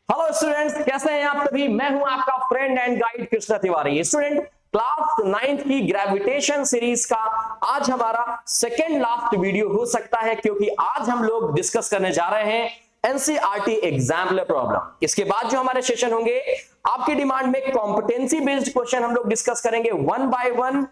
Hello students, कैसे हैं आप सभी। मैं हूं आपका friend and guide Krishna Tiwari. Student, class 9th की ग्रेविटेशन सीरीज का आज हमारा सेकेंड लास्ट वीडियो हो सकता है, क्योंकि आज हम लोग डिस्कस करने जा रहे हैं एनसीईआरटी एग्जाम्पलर प्रॉब्लम। इसके बाद जो हमारे सेशन होंगे, आपकी डिमांड में कॉम्पिटेंसी बेस्ड क्वेश्चन हम लोग डिस्कस करेंगे वन बाय वन।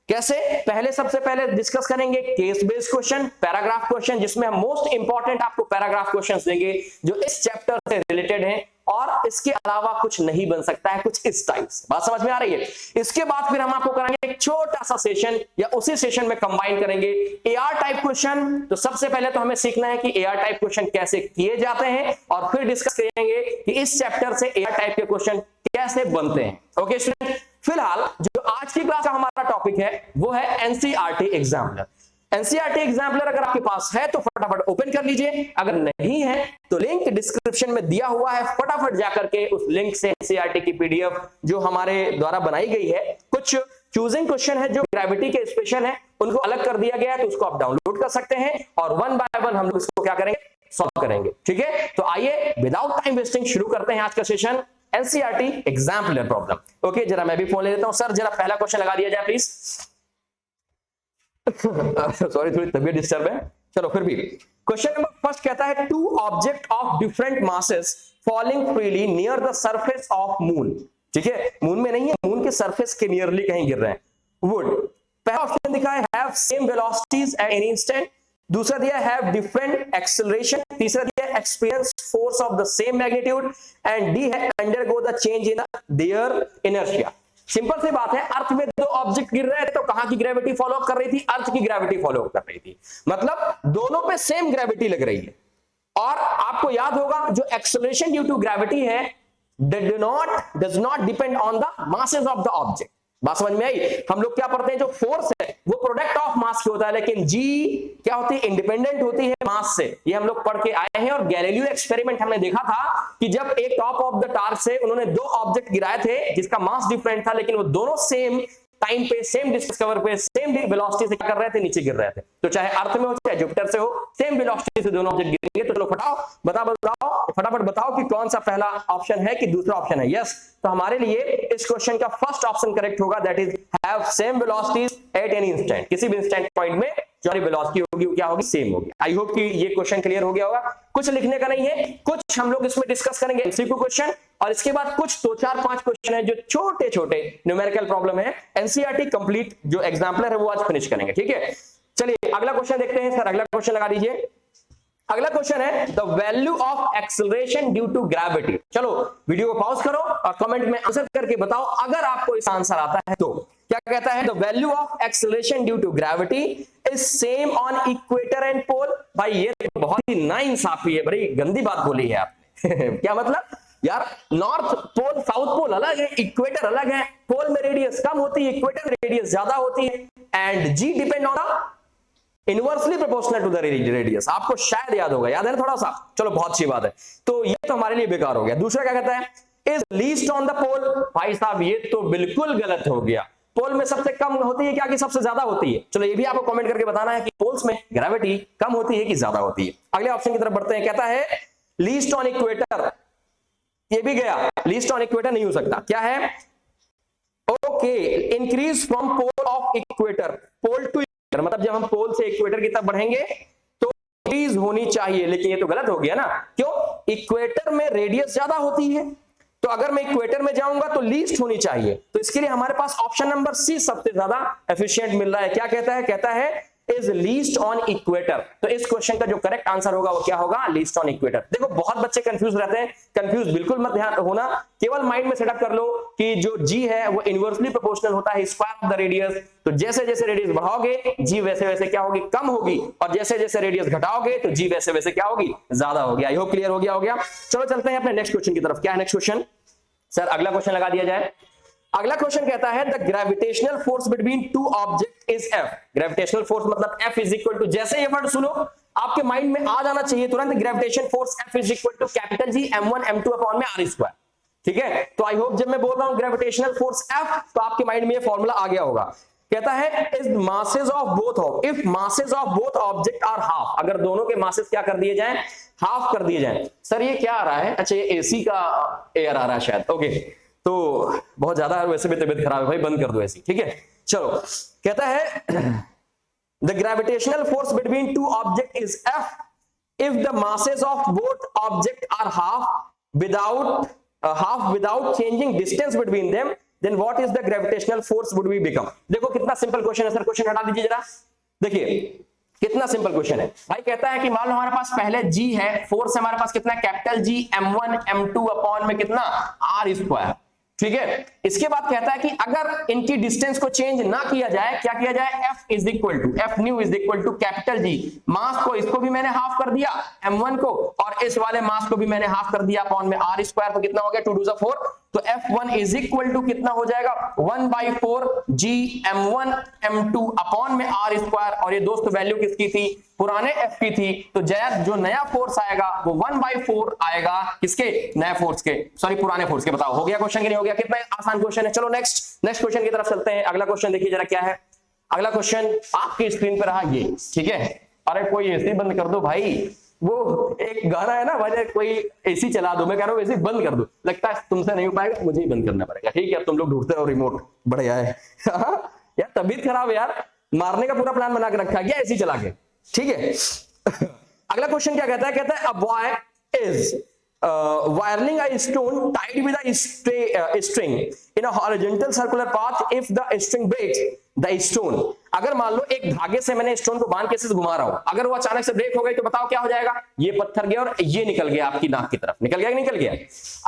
कैसे? पहले सबसे पहले डिस्कस करेंगे case based question, paragraph question, जिसमें हम मोस्ट इंपॉर्टेंट आपको पैराग्राफ क्वेश्चंस देंगे जो इस चैप्टर से रिलेटेड हैं और इसके अलावा कुछ नहीं बन सकता है, कुछ इस टाइप से। बात समझ में आ रही है? इसके बाद फिर हम आपको कराएंगे एक छोटा सा सेशन, या उसी सेशन में कंबाइन करेंगे एआर टाइप क्वेश्चन। तो सबसे पहले तो हमें सीखना है कि एआर टाइप क्वेश्चन कैसे किए जाते हैं, और फिर डिस्कस करेंगे कि इस चैप्टर से एआर टाइप के क्वेश्चन कैसे बनते हैं। ओके स्टूडेंट, फिलहाल जो आज की क्लास का हमारा टॉपिक है वो है एनसीईआरटी एग्जाम्पलर। एनसीईआरटी एग्जाम्पलर अगर आपके पास है तो फटाफट ओपन कर लीजिए, अगर नहीं है तो लिंक डिस्क्रिप्शन में दिया हुआ है, फटाफट जाकर के उस लिंक से एनसीईआरटी की पीडीएफ जो हमारे द्वारा बनाई गई है, कुछ चूजिंग क्वेश्चन है जो ग्रेविटी के स्पेशल है, उनको अलग कर दिया गया है, तो उसको आप डाउनलोड कर सकते हैं और वन बाय वन हम लोग इसको क्या करेंगे, सॉल्व करेंगे। ठीक है, तो आइए विदाउट टाइम वेस्टिंग शुरू करते हैं आज का session, NCERT exemplar problem. Okay, जरा मैं भी फोन ले लेता हूं। सर जरा पहला क्वेश्चन लगा दिया जाए प्लीज। सॉरी, थोड़ी तबीयत डिस्टर्ब है, चलो फिर भी। क्वेश्चन नंबर फर्स्ट कहता है two object of different masses falling freely near the surface of moon. ठीक है, मून में नहीं है, मून के सरफेस के नियरली कहीं गिर रहे हैं। वुड, पहला ऑप्शन दिखा है have same velocities at any instant, दूसरा दिया हैव डिफरेंट एक्सेलरेशन, तीसरा दिया experience force of the same magnitude, and D है undergo the change in their inertia. Simple सी बात है, अर्थ में दो ऑब्जेक्ट गिर रहे थे तो कहां की ग्रेविटी फॉलो अप कर रही थी? अर्थ की ग्रेविटी फॉलो अप कर रही थी, मतलब दोनों पे सेम ग्रेविटी लग रही है। और आपको याद होगा जो एक्सेलरेशन ड्यू टू ग्रेविटी है does not depend on the masses of the object. बात समझ में आई? हम लोग क्या पढ़ते हैं, जो फोर्स है वो प्रोडक्ट ऑफ मास की होता है, लेकिन जी क्या होती है, इंडिपेंडेंट होती है मास से। ये हम लोग पढ़ के आए हैं, और गैलीलियो एक्सपेरिमेंट हमने देखा था कि जब एक टॉप ऑफ द टावर से उन्होंने दो ऑब्जेक्ट गिराए थे जिसका मास डिफरेंट था, लेकिन वो दोनों सेम टाइम पे, सेम डिस्टेंस कवर पे, सेम वेलोसिटी से क्या कर रहे थे, नीचे गिर रहे थे। तो चाहे अर्थ में हो चाहे जुपिटर से हो, सेम वेलोसिटी से दोनों ऑब्जेक्ट गिरेंगे। तो चलो फटाफट बताओ कि कौन सा पहला ऑप्शन है कि दूसरा ऑप्शन है। यस, तो हमारे लिए इस क्वेश्चन का फर्स्ट ऑप्शन करेक्ट होगा, that is have same velocities at any instant. किसी भी इंस्टेंट पॉइंट में जो वेलोसिटी होगी वो क्या होगी, सेम होगी। आई होप कि ये क्वेश्चन क्लियर हो गया होगा। कुछ लिखने का नहीं है, कुछ हम लोग इसमें डिस्कस करेंगे एमसीक्यू क्वेश्चन, और इसके बाद कुछ 2 4 5 क्वेश्चन है जो छोटे छोटे न्यूमेरिकल प्रॉब्लम है। एनसीईआरटी कंप्लीट जो एग्जाम्पलर है वो आज फिनिश करेंगे। ठीक है, चलिए अगला क्वेश्चन देखते हैं। सर अगला क्वेश्चन लगा दीजिए। अगला क्वेश्चन है the value of acceleration due to gravity. चलो वीडियो को पॉज करो और कमेंट में आंसर करके बताओ अगर आपको इस आंसर आता है तो। क्या कहता है, the value of acceleration due to gravity is same on equator and pole. भाई ये तो बहुत ही नाइंसाफी है, बड़ी गंदी बात बोली है आपने। क्या मतलब यार, नॉर्थ पोल साउथ पोल अलग है, इक्वेटर अलग है, पोल में रेडियस कम होती है, इक्वेटर रेडियस ज्यादा होती है, and g depend on the inversely proportional to the radius. आपको शायद याद होगा, याद है ना थोड़ा सा? चलो बहुत अच्छी बात है, तो ये तो हमारे लिए बेकार हो गया। दूसरा क्या कहता है, इज लीस्ट ऑन द पोल। भाई साहब ये तो बिल्कुल गलत हो गया। पोल में सबसे कम होती है क्या कि सबसे ज्यादा होती है? चलो ये भी आपको कमेंट करके बताना है कि पोल्स में ग्रेविटी कम होती है कि ज्यादा होती है। अगले ऑप्शन की तरफ बढ़ते हैं। कहता है लीस्ट ऑन इक्वेटर, ये भी गया, लीस्ट ऑन इक्वेटर नहीं हो सकता। क्या है, okay, increase from pole of equator, pole to equator, मतलब जब हम पोल से इक्वेटर की तरफ बढ़ेंगे तो इंक्रीज होनी चाहिए, लेकिन ये तो गलत हो गया ना। क्यों? इक्वेटर में रेडियस ज्यादा होती है, तो अगर मैं इक्वेटर में जाऊंगा तो लीस्ट होनी चाहिए। तो इसके लिए हमारे पास ऑप्शन नंबर सी सबसे ज्यादा एफिशिएंट मिल रहा है। क्या कहता है, कहता है इज लीस्ट ऑन इक्वेटर। तो इस क्वेश्चन का जो करेक्ट आंसर होगा वो क्या होगा, लीस्ट ऑन इक्वेटर। देखो बहुत बच्चे कंफ्यूज रहते हैं, कंफ्यूज बिल्कुल मत ध्यान होना, केवल माइंड में सेटअप कर लो कि जो जी है वो इनवर्सली प्रोपोर्शनल होता है स्क्वायर ऑफ द रेडियस। तो जैसे जैसे रेडियस बढ़ाओगे जी वैसे वैसे क्या होगी, कम होगी, और जैसे जैसे रेडियस घटाओगे तो जी वैसे वैसे क्या होगी, ज्यादा होगी। आई होप क्लियर हो गया। चलो चलते हैं अपने नेक्स्ट क्वेश्चन की तरफ। क्या है नेक्स्ट क्वेश्चन? सर अगला क्वेश्चन लगा दिया जाए। अगला क्वेश्चन कहता है the gravitational force between two object is F. Gravitational force मतलब एफ इज इक्वल टू, जैसे ये वर्ड सुनो आपके माइंड में आ जाना चाहिए तुरंत, gravitation force F is equal to capital G m1 m2 upon में आर स्क्वायर। ठीक है, तो आई होप जब मैं बोल रहा हूं ग्रेविटेशनल फोर्स एफ तो आपके माइंड में ये फॉर्मूला आ गया होगा। कहता है is masses of both of, if masses of both object are half, अगर दोनों के मासेस क्या कर दिए जाएं, हाफ कर दिए जाए। सर ये क्या आ रहा है? अच्छा ये एसी का एयर आ रहा है शायद। ओके, तो बहुत ज्यादा वैसे भी तबीयत खराब है भाई, बंद कर दो एसी, ठीक है। चलो, कहता है the gravitational force between two object is F if the masses of both objects are half without changing distance between them, then what is the gravitational force would we become? देखो कितना simple question है sir, question हटा दीजिए जरा। देखिए कितना simple question है भाई। कहता है कि मान लो हमारे पास पहले G है, फोर्स हमारे पास कितना है, capital G m1 m2 upon में कितना r स्क्वायर, ठीक है। इसके बाद कहता है कि अगर इनकी डिस्टेंस को चेंज ना किया जाए, क्या किया जाए, F is equal to F new is equal to capital G, mass को इसको भी मैंने हाफ कर दिया m1 को, और इस वाले मास को भी मैंने हाफ कर दिया अपॉन में r स्क्वायर, तो कितना हो गया 2 2 4, तो F1 इज इक्वल टू कितना हो जाएगा 1/4 G m1 m2 अपॉन में r स्क्वायर, और ये दोस्त वैल्यू किसकी थी, पुराने F की थी, तो जो नया फोर्स आएगा वो 1/4 आएगा किसके, नए फोर्स के, सॉरी पुराने फोर्स के। बताओ हो गया क्वेश्चन कि नहीं हो गया? कितना आसान क्वेश्चन है। चलो नेक्स्ट क्वेश्चन की तरफ चलते हैं। अगला क्वेश्चन देखिए जरा क्या है। अगला क्वेश्चन आपकी स्क्रीन पर रहा ये, ठीक है। अरे कोई एसी बंद कर दो भाई, वो एक गाना है ना भाई, कोई एसी चला दो, मैं कह रहा हूँ एसी बंद कर दो, लगता है तुमसे नहीं हो पाएगा, मुझे ही बंद करना पड़ेगा, ठीक है। तुम लोग ढूंढते हो रिमोट, बढ़िया है यार, तबीयत खराब है यार, मारने का पूरा प्लान बना के रखा गया एसी चला के, ठीक है। अगला क्वेश्चन क्या कहता है, कहता है a boy is whirling a stone tied with a string in a horizontal circular path. If the string breaks, the stone, अगर मान लो एक धागे से मैंने स्टोन को बांध के ऐसे घुमा रहा हूं, अगर वो अचानक से ब्रेक हो गई तो बताओ क्या हो जाएगा, ये पत्थर गया और ये निकल गया आपकी नाक की तरफ, निकल गया कि निकल गया।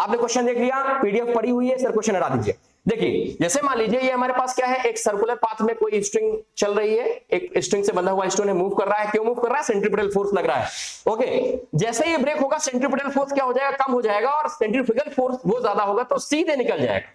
आपने क्वेश्चन देख लिया, पीडीएफ पड़ी हुई है, सर क्वेश्चन हटा दीजिए। देखिए जैसे मान लीजिए ये हमारे पास क्या है, एक सर्कुलर पाथ में कोई स्ट्रिंग चल रही है, एक स्ट्रिंग से बंधा हुआ स्टोन है, मूव कर रहा है, क्यों मूव कर रहा है, सेंट्रीपिटल फोर्स लग रहा है, ओके। जैसे ही ब्रेक होगा सेंट्रीपिटल फोर्स क्या हो जाएगा, कम हो जाएगा, और सेंट्रीफ्यूगल फोर्स वो ज्यादा होगा तो सीधे निकल जाएगा,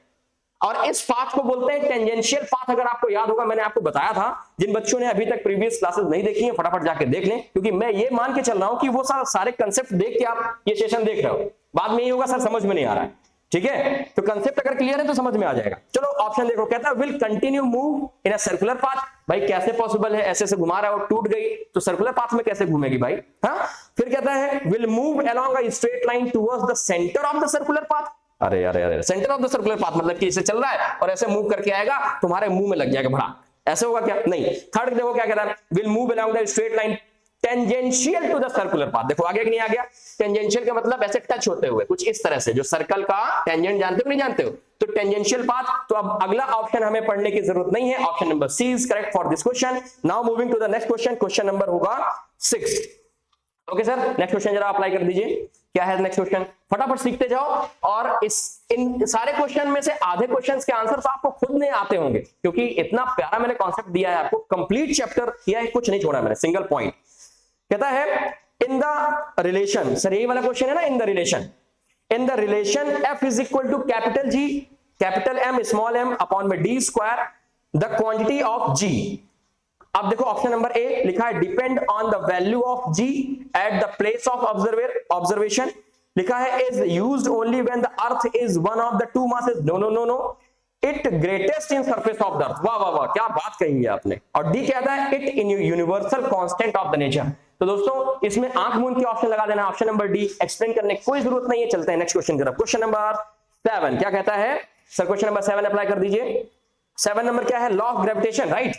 और इस पाथ को बोलते हैं टेंजेंशियल पाथ। अगर आपको याद होगा मैंने आपको बताया था, जिन बच्चों ने अभी तक प्रीवियस क्लासेस नहीं देखी हैं फटाफट जाके देख लें, क्योंकि मैं ये मान के चल रहा हूं कि वो सारे कंसेप्ट देख के आप ये सेशन देख रहे हो, बाद में ये होगा सर समझ में नहीं आ रहा है, ठीक है। तो कंसेप्ट अगर क्लियर है तो समझ में आ जाएगा। चलो ऑप्शन देखो, कहता है will continue move in a circular path. भाई कैसे पॉसिबल है, ऐसे से घुमा रहा है और टूट गई तो सर्कुलर पाथ में कैसे घूमेगी भाई, हाँ। फिर कहता है will move along a straight line towards the centre of the circular path. अरे अरे अरे, centre of the circular path मतलब कि इसे चल रहा है और ऐसे मूव करके आएगा तुम्हारे मुंह में लग जाएगा भड़ा, ऐसे होगा क्या, नहीं। थर्ड देखो क्या कहता है, will move along the straight line tangential to the circular path. देखो आगे कि नहीं आ गया, टेंजेंशियल का मतलब ऐसे टच होते हुए, कुछ इस तरह से, जो सर्कल का टेंजेंट जानते हो नहीं जानते हो, तो टेंजेंशियल पाथ। तो अब अगला ऑप्शन हमें पढ़ने की जरूरत नहीं है, option number C is correct for this question. Now moving to the next question, question number होगा 6। ओके सर, नेक्स्ट क्वेश्चन जरा अप्लाई कर दीजिए, क्या है नेक्स्ट क्वेश्चन, फटाफट सीखते जाओ। और इन सारे क्वेश्चन में से आधे क्वेश्चंस के आंसर्स आपको खुद नहीं आते होंगे, क्योंकि इतना प्यारा मैंने कॉन्सेप्ट दिया है आपको, कंप्लीट चैप्टर किया है, कुछ नहीं छोड़ा मैंने, सिंगल पॉइंट। कहता है इन द रिलेशन, सर यही वाला क्वेश्चन है ना, in the relation F is equal to capital G capital M small m upon में D square the quantity of G। अब देखो ऑप्शन नंबर ए लिखा है depend on the value of G at the place of observation, लिखा है is used only when the earth is one of the two masses. No no no no, it greatest in surface of the earth. वाह वाह वाह, क्या बात कही है आपने। और डी कहता है it in universal constant of the nature. तो दोस्तों इसमें आंख मूंद के ऑप्शन लगा देना, ऑप्शन नंबर डी, एक्सप्लेन करने की कोई जरूरत नहीं है। चलते हैं नेक्स्ट क्वेश्चन की तरफ, क्वेश्चन नंबर 7 क्या कहता है सर, क्वेश्चन नंबर 7 अप्लाई कर दीजिए। 7 नंबर क्या है, law of gravitation, right.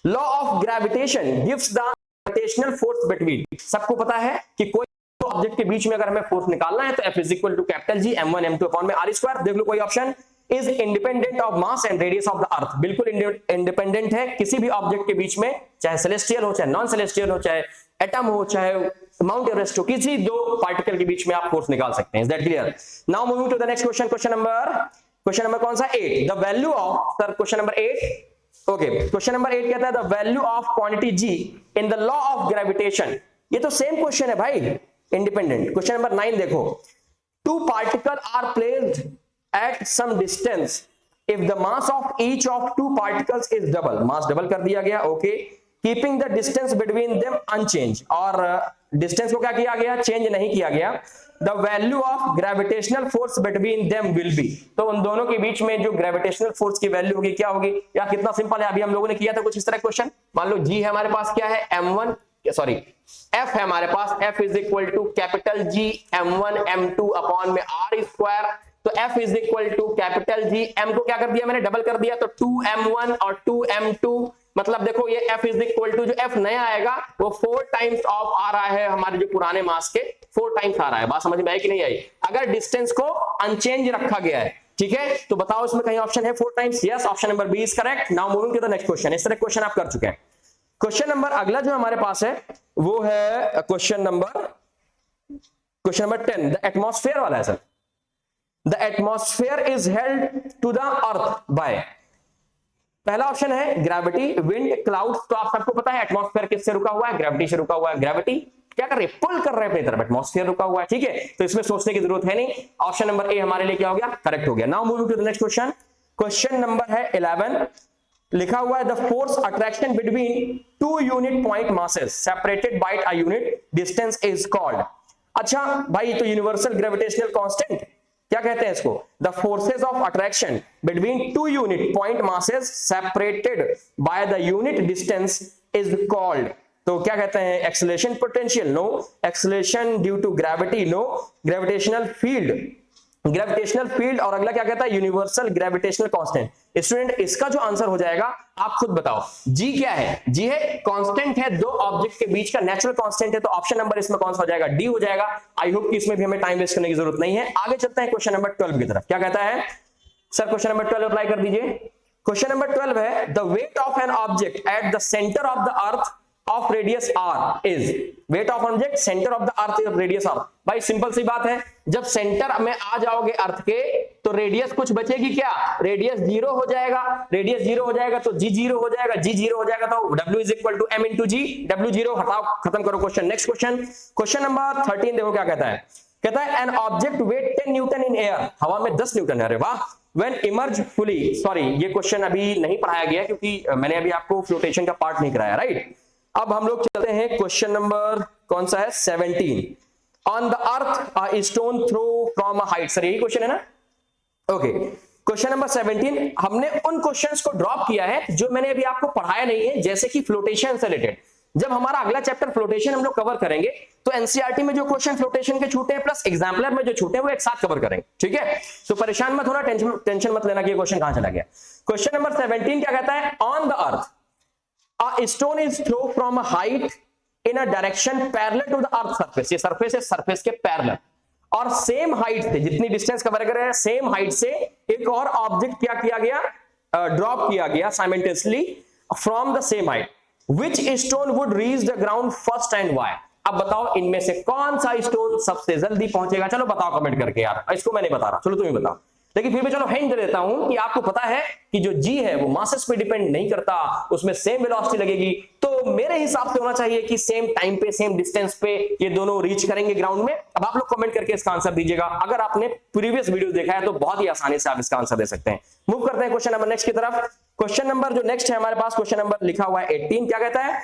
Law of gravitation gives the gravitational force between. सबको पता है कि कोई ऑब्जेक्ट के बीच में अगर हमें फोर्स निकालना है तो F is equal to capital G m1 m2 upon में r स्क्वायर। देख लो कोई option, is independent of mass and radius of the earth. बिल्कुल इंडिपेंडेंट है किसी भी ऑब्जेक्ट के बीच में, चाहे सेलेस्टियल हो, चाहे नॉन सेलेस्टियल हो, चाहे एटम हो, चाहे माउंट एवरेस्ट हो, किसी दो पार्टिकल के बीच में आप फोर्स निकाल सकते हैं। Is that clear? Now moving to the next question, question number कौन सा, 8। The value of, sir question number 8, okay question number 8 कहता है the value of quantity G in the law of gravitation. ये तो same question है भाई, independent. Question number 9 देखो, two particle are placed at some distance if the mass of each of two particles is double. Mass double कर दिया गया, okay. Keeping the distance between them unchange, और distance को क्या किया गया, चेंज नहीं किया गया। The value of gravitational force between them will be. तो उन दोनों के बीच में जो ग्रेविटेशनल फोर्स की वैल्यू होगी क्या होगी, या कितना सिंपल है, अभी हम लोगों ने किया था कुछ इस तरह क्वेश्चन। मान लो G है हमारे पास, क्या है m1 सॉरी F है हमारे पास, F is equal to capital G m1 m2 upon में R स्क्वायर। तो F is equal to capital G, M को क्या कर दिया मैंने, डबल कर दिया, तो 2m1 और 2m2, मतलब देखो ये F इज इक्वल टू, जो F नया आएगा वो 4 टाइम्स ऑफ आ रहा है हमारे जो पुराने मास के 4 टाइम्स आ रहा है। बात समझ में आई कि नहीं आई? अगर डिस्टेंस को अनचेंज रखा गया है, ठीक है, तो बताओ इसमें कहीं ऑप्शन है 4 times? Yes, option number B is correct. Now moving to the next question. इस तरह क्वेश्चन आप कर चुके हैं। क्वेश्चन नंबर अगला जो हमारे पास है वो है क्वेश्चन नंबर 10, द एटमॉस्फेयर वाला है sir. The atmosphere is held to the earth by, पहला ऑप्शन है ग्रेविटी, विंड, क्लाउड्स। तो आप सबको पता है एटमॉस्फेयर किससे रुका हुआ है? ग्रेविटी से रुका हुआ है। ग्रेविटी क्या कर रही है? पुल कर रहे हैं अपनी तरफ, एटमॉस्फेयर रुका हुआ है, ठीक है, तो इसमें सोचने की जरूरत है नहीं। ऑप्शन नंबर ए हमारे लिए क्या हो गया? करेक्ट हो गया। Now moving to the next question. Question number है 11, लिखा हुआ है the force attraction between 2 unit point masses separated by a unit distance is called. अच्छा भाई, तो यूनिवर्सल ग्रेविटेशनल कांस्टेंट क्या कहते हैं इसको? The forces of attraction between 2 unit point masses separated by the unit distance is called. तो क्या कहते हैं? Acceleration potential, no. Acceleration due to gravity, no. Gravitational field, gravitational field, और अगला क्या कहता है? Universal gravitational constant. स्टूडेंट इसका जो आंसर हो जाएगा आप खुद बताओ। जी क्या है? जी है कांस्टेंट है, दो ऑब्जेक्ट के बीच का नेचुरल कांस्टेंट है, तो ऑप्शन नंबर इसमें कौन सा हो जाएगा? डी हो जाएगा। आई होप कि इसमें भी हमें टाइम वेस्ट करने की जरूरत नहीं है। आगे चलते हैं क्वेश्चन नंबर 12 की तरफ। क्या कहता है सर? क्वेश्चन नंबर 12 अप्लाई कर दीजिए। क्वेश्चन नंबर 12 है the weight of an object at the centre of the earth of radius r is, weight of object centre of the earth of radius r। भाई simple सी बात है, जब centre में आ जाओगे अर्थ के तो रेडियस कुछ बचेगी क्या? रेडियस 0 हो जाएगा। रेडियस 0 हो जाएगा तो g 0 हो जाएगा, g 0 हो जाएगा तो w is equal to m into g. w 0 हटाओ, खत्म करो question. Next question, question number 13 देखो क्या कहता है। कहता है an object weight 10 newton in air, हवा में 10 न्यूटन है। अरे वाह। When emerge fully, सॉरी ये क्वेश्चन अभी नहीं पढ़ाया गया क्योंकि मैंने अभी आपको फ्लोटेशन का पार्ट नहीं कराया, राइट। अब हम लोग चलते हैं क्वेश्चन नंबर कौन सा है? 17। On the earth a stone throw from a height, sir यही क्वेश्चन है ना? ओके, क्वेश्चन नंबर 17 हमने उन क्वेश्चंस को ड्रॉप किया है जो मैंने अभी आपको पढ़ाया नहीं है, जैसे कि फ्लोटेशन से रिलेटेड। जब हमारा अगला चैप्टर फ्लोटेशन हम लोग कवर करेंगे तो एनसीईआरटी में जो क्वेश्चन फ्लोटेशन के छूटे हैं प्लस एग्जाम्पलर में जो छूटे हैं वो एक साथ कवर करेंगे, ठीक है। तो परेशान मत होना, टेंशन मत लेना कि ये क्वेश्चन कहां चला गया। क्वेश्चन नंबर 17 क्या कहता है? On the earth a stone is thrown from a height in a direction parallel to the earth surface। ये सरफेस है, सरफेस के पैरेलल, और सेम हाइट से, जितनी डिस्टेंस कवर कर रहे हैं सेम हाइट से एक और ऑब्जेक्ट क्या किया गया? ड्रॉप किया गया simultaneously from the same height. Which stone would reach the ground first and why? अब बताओ इनमें से कौन सा स्टोन सबसे जल्दी पहुंचेगा? चलो बताओ कमेंट करके यार, इसको मैं नहीं बता रहा, चलो तुम ही बताओ। लेकिन फिर भी चलो हिंट दे देता हूं कि आपको पता है कि जो जी है वो मासेस पे डिपेंड नहीं करता, उसमें सेम वेलोसिटी लगेगी, तो मेरे हिसाब से होना चाहिए कि सेम टाइम पे सेम डिस्टेंस पे ये दोनों रीच करेंगे ग्राउंड में। अब आप लोग कमेंट करके इसका आंसर दीजिएगा। अगर आपने प्रीवियस वीडियो देखा है तो बहुत ही आसानी से आप इसका आंसर दे सकते हैं। मूव करते हैं क्वेश्चन नंबर नेक्स्ट की तरफ। क्वेश्चन नंबर जो नेक्स्ट है हमारे पास, क्वेश्चन नंबर लिखा हुआ है 18। क्या कहता है?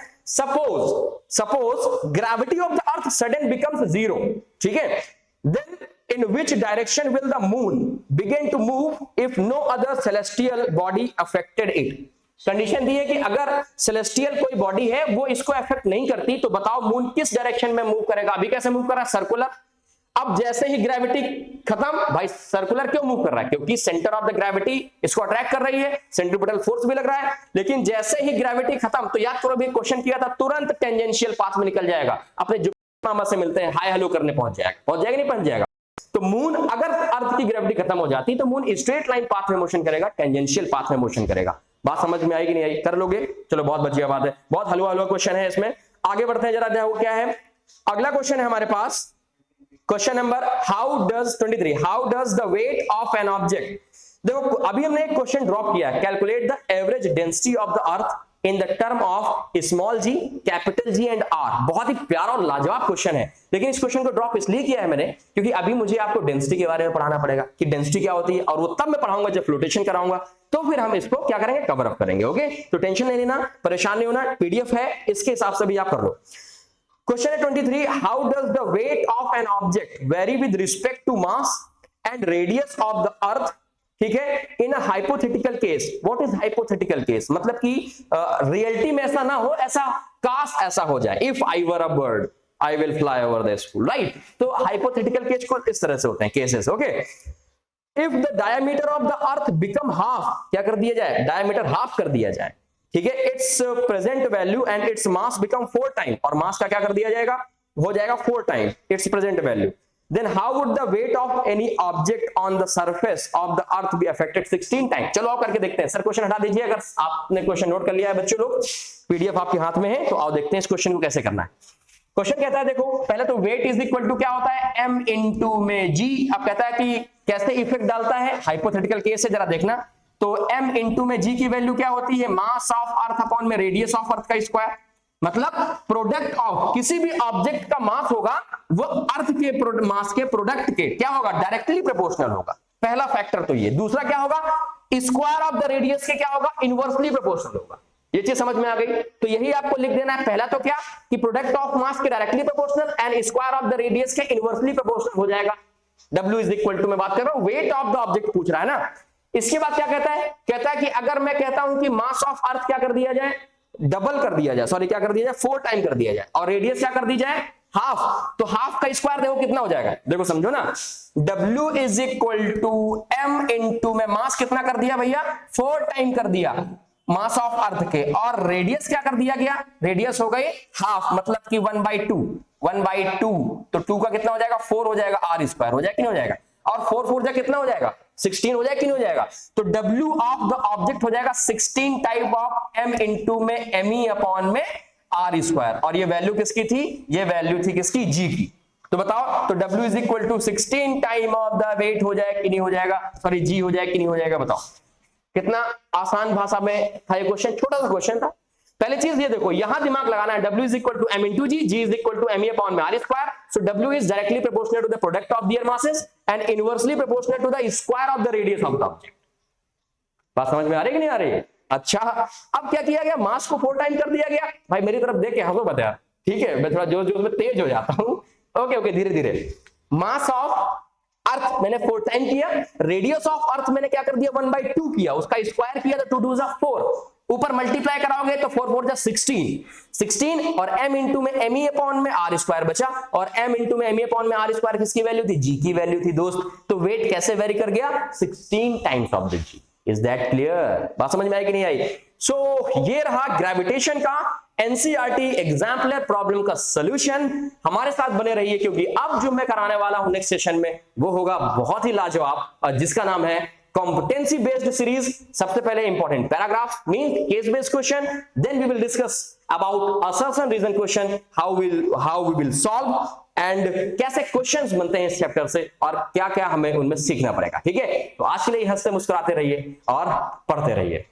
Suppose gravity of the earth sudden becomes 0, ठीक है, then in which direction will the moon begin to move if no other celestial body affected it? Condition दी है कि अगर सेलेस्टियल कोई बॉडी है वो इसको अफेक्ट नहीं करती, तो बताओ मून किस डायरेक्शन में मूव करेगा? अभी कैसे मूव कर रहा है? सर्कुलर। अब जैसे ही ग्रेविटी खत्म, भाई सर्कुलर क्यों मूव कर रहा है? क्योंकि सेंटर ऑफ द ग्रेविटी इसको अट्रैक्ट कर रही है, सेंट्रीपिटल फोर्स भी लग रहा है। लेकिन जैसे ही ग्रेविटी खत्म, तो याद करो भी क्वेश्चन किया था, तुरंत टेंजेंशियल पाथ में निकल जाएगा, अपने जुपिटर मामा से मिलते हैं, हाय हेलो करने पहुंच जाएगा नहीं पहुंच जाएगा। तो मून अगर अर्थ की ग्रेविटी खत्म हो जाती तो मून स्ट्रेट लाइन पाथ में मोशन करेगा, टेंजेंशियल पाथ में मोशन करेगा। बात समझ में आएगी नहीं आई? कर लोगे? चलो बहुत बढ़िया बात है, बहुत हलवा हलवा क्वेश्चन है इसमें। आगे बढ़ते हैं जरा, देखो क्या है अगला क्वेश्चन है हमारे पास। Question number how does 23, how does the weight of an object. देखो अभी हमने एक क्वेश्चन ड्रॉप किया है, calculate the average density of the earth in the term of small G, capital G and R. बहुत ही प्यारा और लाजवाब क्वेश्चन है, लेकिन इस क्वेश्चन को ड्रॉप इसलिए किया है मैंने क्योंकि अभी मुझे आपको डेंसिटी के बारे में पढ़ाना पड़ेगा कि डेंसिटी क्या होती है, और वो तब मैं पढ़ाऊंगा जब फ्लोटेशन कराऊंगा, तो फिर हम इसको क्या करेंगे? कवर अप करेंगे। ओके, तो टेंशन नहीं लेना, परेशान नहीं होना, पीडीएफ है, इसके हिसाब से भी आप कर लो। क्वेश्चन है 23, how does the weight of an object vary with respect to mass and radius of the earth ठीक है, in a hypothetical case, what is hypothetical case, मतलब कि रियलिटी में ऐसा ना हो, ऐसा काश ऐसा हो जाए, if I were a bird I will fly over the school, right. तो हाइपोथेटिकल केस को इस तरह से होते हैं cases, okay. If the diameter of the earth become half, क्या कर दिया जाए, डायमीटर हाफ कर दिया जाए, ठीक है, it's present value and its mass become 4 time, और मास का क्या कर दिया जाएगा, हो जाएगा 4 time it's present value, then how would the weight of any object on the surface of the earth be affected 16 time. चलो आओ करके देखते हैं। सर क्वेश्चन हटा दीजिए, अगर आपने क्वेश्चन नोट कर लिया है बच्चों लोग, पीडीएफ आपके हाथ में है, तो आओ देखते हैं इस क्वेश्चन को कैसे करना है। क्वेश्चन कहता है, देखो पहले तो वेट इज इक्वल टू क्या होता है, m इंटू में g। अब कहता है कि कैसे इफेक्ट डालता है, हाइपोथेटिकल केस है, जरा देखना। तो m इंटू में g की वैल्यू क्या होती है, मास ऑफ अर्थ अपॉन में रेडियस ऑफ अर्थ का स्क्वायर, मतलब प्रोडक्ट ऑफ किसी भी ऑब्जेक्ट का मास होगा वो अर्थ के मास के प्रोडक्ट के क्या होगा, डायरेक्टली प्रोपोर्शनल होगा। पहला फैक्टर तो ये। दूसरा क्या होगा, स्क्वायर ऑफ द रेडियस के क्या होगा, इनवर्सली प्रोपोर्शनल होगा। ये चीज समझ में आ गई, तो यही आपको लिख देना है। पहला तो क्या कि प्रोडक्ट ऑफ मास के directly proportional and square of the radius के इनवर्सली प्रोपोर्शनल हो जाएगा। W इज इक्वल टू, मैं बात कर रहा हूं वेट ऑफ द ऑब्जेक्ट पूछ रहा है ना। इसके बाद क्या कहता है, कहता है कि अगर मैं कहता हूं कि मास ऑफ अर्थ क्या कर दिया जाए, डबल कर दिया जाए, सॉरी क्या कर दिया जाए, 4 टाइम कर दिया जाए, और रेडियस क्या कर दी जाए, हाफ। तो हाफ का स्क्वायर देखो कितना हो जाएगा, देखो समझो ना, W is equal to m into में मास कितना कर दिया भैया, 4 टाइम कर दिया मास ऑफ अर्थ के, और रेडियस क्या कर दिया गया, रेडियस हो गई हाफ, मतलब कि 1/2, 1/2, तो 2 का कितना हो जाएगा, 4 हो जाएगा, r स्क्वायर हो जाएगा कि नहीं हो जाएगा, और 4 4 जा कितना हो जाएगा, 16 हो जाएगा कि नहीं हो जाएगा। तो W ऑफ द ऑब्जेक्ट हो जाएगा 16 टाइप ऑफ m इंटू में me अपॉन में r स्क्वायर, और ये वैल्यू किसकी थी, ये वैल्यू थी किसकी, g की। तो बताओ, तो W is equal to 16 time of the weight हो जाएगा कि नहीं हो जाएगा, सॉरी g हो जाएगा कि नहीं हो जाएगा, बताओ। कितना आसान भाषा में था ये क्वेश्चन, छोटा सा क्वेश्चन था। पहली चीज ये देखो, यहां दिमाग लगाना है, W is equal to m into g, g is equal to me upon में r square. So W is directly proportional to the product of their masses and inversely proportional to the square of the radius of the object। बात समझ में आ रही कि नहीं आ रही है? अच्छा, अब क्या किया गया, मास को 4 टाइम कर दिया गया। भाई मेरी तरफ देख के हंसो बता, ठीक है, मैं थोड़ा जोश जोश में तेज हो जाता हूं। ओके ओके, धीरे धीरे। मास ऑफ अर्थ मैंने 4 टाइम किया, रेडियस ऑफ अर्थ मैंने क्या कर दिया, 1/2 किया, उसका स्क्वायर किया तो 2 2 जा 4, ऊपर मल्टीप्लाई कराओगे तो 4 4 जा 16 और m इंटू में me अपॉन में r स्क्वायर बचा, और m इंटू में me अपॉन में r स्क्वायर किसकी वैल्यू थी, g की वैल्यू थी दोस्त। तो वेट कैसे वेरी कर गया, 16 times of the g। Is that clear, बात समझ में आई कि नहीं आई। सो ये रहा ग्रेविटेशन का एनसीईआरटी एग्जाम्पलर प्रॉब्लम का सॉल्यूशन। हमारे साथ बने रहिए, क्योंकि अब जो मैं कराने वाला हूं नेक्स्ट सेशन में वो होगा बहुत ही लाजवाब, जिसका नाम है competency based series। सबसे पहले important paragraph mean case based question, then we will discuss about assertion reason question, how we will solve and कैसे क्वेश्चंस बनते हैं इस चैप्टर से, और क्या क्या हमें उनमें सीखना पड़ेगा। ठीक है, तो आज के लिए हंसते मुस्कुराते रहिए और पढ़ते रहिए।